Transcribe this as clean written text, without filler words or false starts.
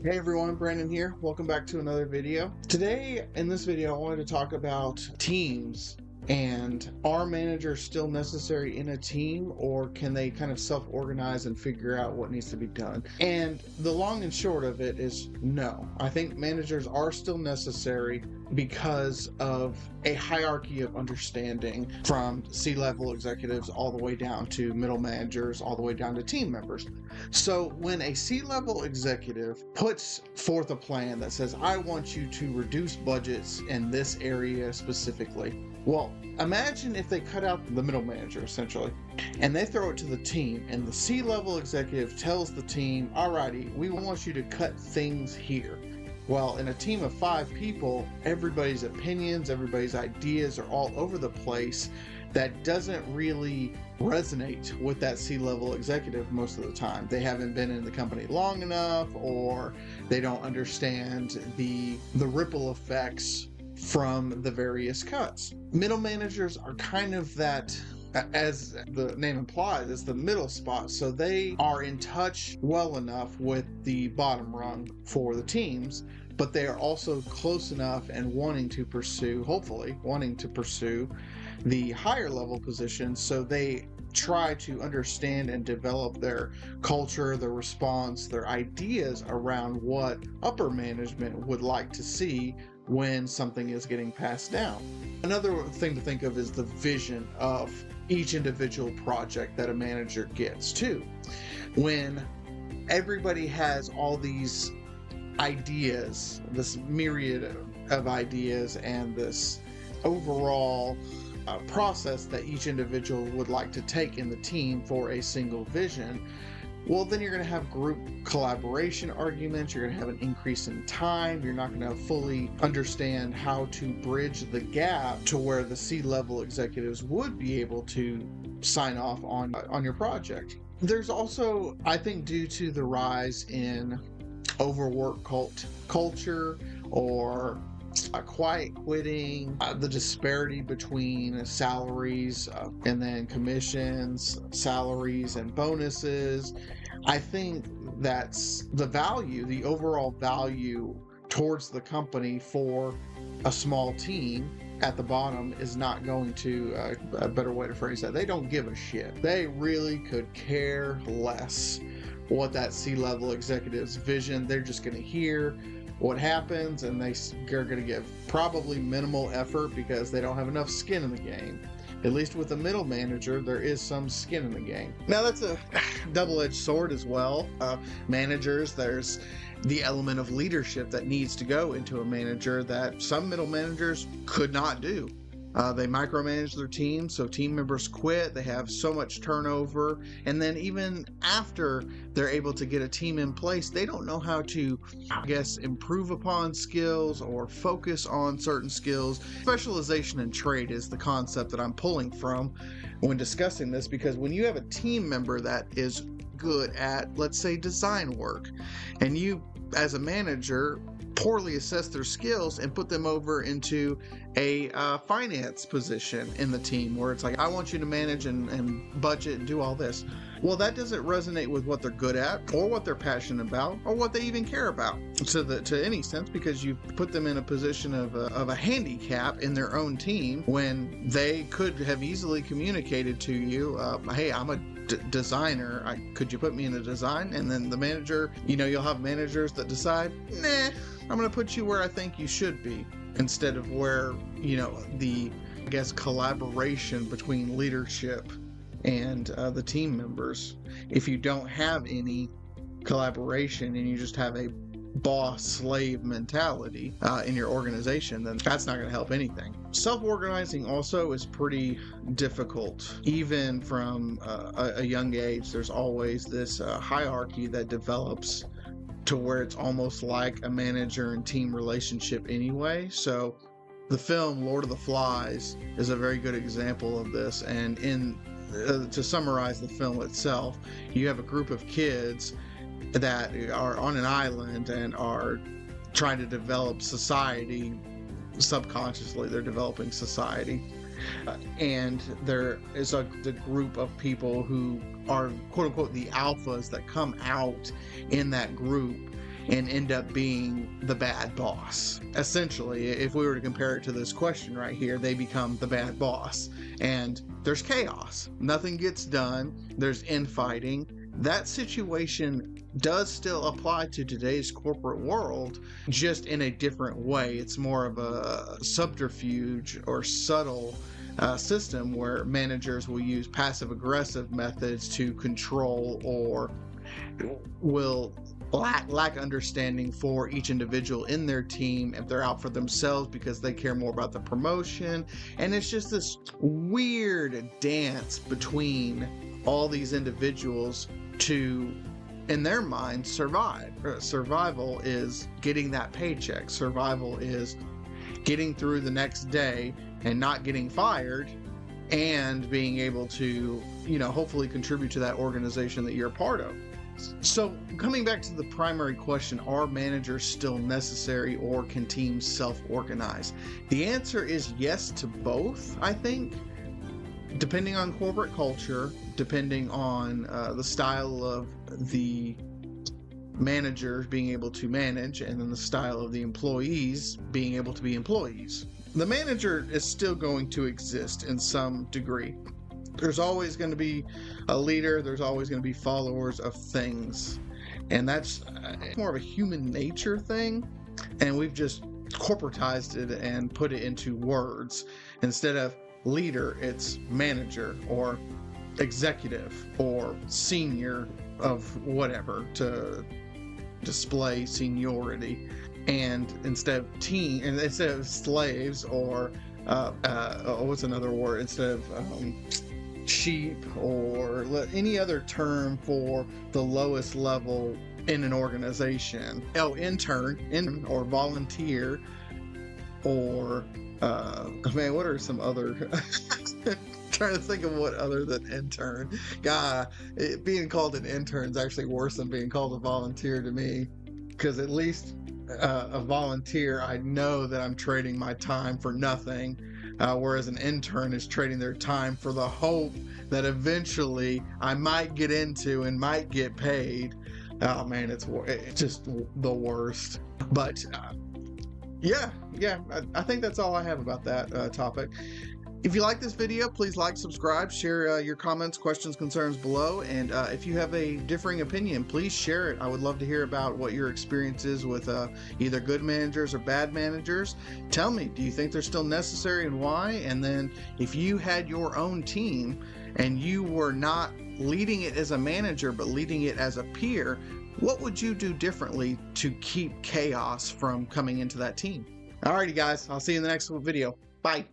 Hey everyone, Brandon here. Welcome back to another video. Today, in this video, I wanted to talk about teams and are managers still necessary in a team, or can they kind of self-organize and figure out what needs to be done? And the long and short of it is no. I think managers are still necessary because of a hierarchy of understanding from C-level executives all the way down to middle managers, all the way down to team members. So when a C-level executive puts forth a plan that says, I want you to reduce budgets in this area specifically, well, imagine if they cut out the middle manager essentially and they throw it to the team, and the C-level executive tells the team, alrighty, we want you to cut things here. Well, in a team of 5 people, everybody's opinions, everybody's ideas are all over the place. That doesn't really resonate with that C-level executive most of the time. They haven't been in the company long enough, or they don't understand the ripple effects from the various cuts. Middle managers are kind of that, as the name implies, it's the middle spot. So they are in touch well enough with the bottom rung for the teams, but they are also close enough and hopefully wanting to pursue the higher level positions. So they try to understand and develop their culture, their response, their ideas around what upper management would like to see when something is getting passed down. Another thing to think of is the vision of each individual project that a manager gets too. When everybody has all these ideas, this myriad of ideas, and this overall process that each individual would like to take in the team for a single vision, well, then you're going to have group collaboration arguments. You're going to have an increase in time. You're not going to fully understand how to bridge the gap to where the C-level executives would be able to sign off on your project. There's also, I think, due to the rise in overwork culture, or quiet quitting, the disparity between salaries and then commissions, salaries and bonuses, I think that's the overall value towards the company for a small team at the bottom is not going to, a better way to phrase that, they don't give a shit. They really could care less what that C-level executive's vision. They're just going to hear what happens, and they're going to give probably minimal effort because they don't have enough skin in the game. At least with a middle manager, there is some skin in the game. Now, that's a double-edged sword as well. Managers, there's the element of leadership that needs to go into a manager that some middle managers could not do. They micromanage their team, so team members quit. They have so much turnover. And then even after they're able to get a team in place, they don't know how to, improve upon skills or focus on certain skills. Specialization in trade is the concept that I'm pulling from when discussing this, because when you have a team member that is good at, let's say, design work, and you, as a manager, poorly assess their skills and put them over into a finance position in the team where it's like, I want you to manage and budget and do all this. Well, that doesn't resonate with what they're good at, or what they're passionate about, or what they even care about to any sense, because you put them in a position of a handicap in their own team when they could have easily communicated to you, hey, I'm a designer, could you put me in a design? And then the manager, you'll have managers that decide, nah, I'm going to put you where I think you should be, instead of where, the, collaboration between leadership and the team members. If you don't have any collaboration and you just have a boss-slave mentality in your organization, then that's not going to help anything. Self-organizing also is pretty difficult. Even from a young age, there's always this hierarchy that develops to where it's almost like a manager and team relationship anyway. So the film Lord of the Flies is a very good example of this. And to summarize the film itself, you have a group of kids that are on an island and are trying to develop society. Subconsciously, they're developing society. And there is the group of people who are quote unquote the alphas that come out in that group, and end up being the bad boss. Essentially, if we were to compare it to this question right here, they become the bad boss, and there's chaos. Nothing gets done. There's infighting. That situation does still apply to today's corporate world, just in a different way. It's more of a subterfuge or subtle system where managers will use passive-aggressive methods to control, or will lack understanding for each individual in their team if they're out for themselves because they care more about the promotion. And it's just this weird dance between all these individuals to, in their mind, survive. Survival is getting that paycheck. Survival is getting through the next day and not getting fired, and being able to, hopefully contribute to that organization that you're a part of. So coming back to the primary question, are managers still necessary, or can teams self-organize? The answer is yes to both, I think, depending on corporate culture, depending on the style of the managers being able to manage, and then the style of the employees being able to be employees. The manager is still going to exist in some degree. There's always going to be a leader. There's always going to be followers of things. And that's more of a human nature thing. And we've just corporatized it and put it into words. Instead of leader, it's manager or executive or senior of whatever, to display seniority. And instead of team, and instead of slaves, or what's another word? Instead of sheep, or any other term for the lowest level in an organization. Intern, or volunteer, or what are some other? Trying to think of what other than intern. God, being called an intern is actually worse than being called a volunteer to me, because at least a volunteer, I know that I'm trading my time for nothing, whereas an intern is trading their time for the hope that eventually I might get into and might get paid. Oh man, it's just the worst. But yeah, I think that's all I have about that topic. If you like this video, please like, subscribe, share your comments, questions, concerns below. And if you have a differing opinion, please share it. I would love to hear about what your experience is with either good managers or bad managers. Tell me, do you think they're still necessary, and why? And then if you had your own team and you were not leading it as a manager, but leading it as a peer, what would you do differently to keep chaos from coming into that team? Alrighty guys, I'll see you in the next video. Bye.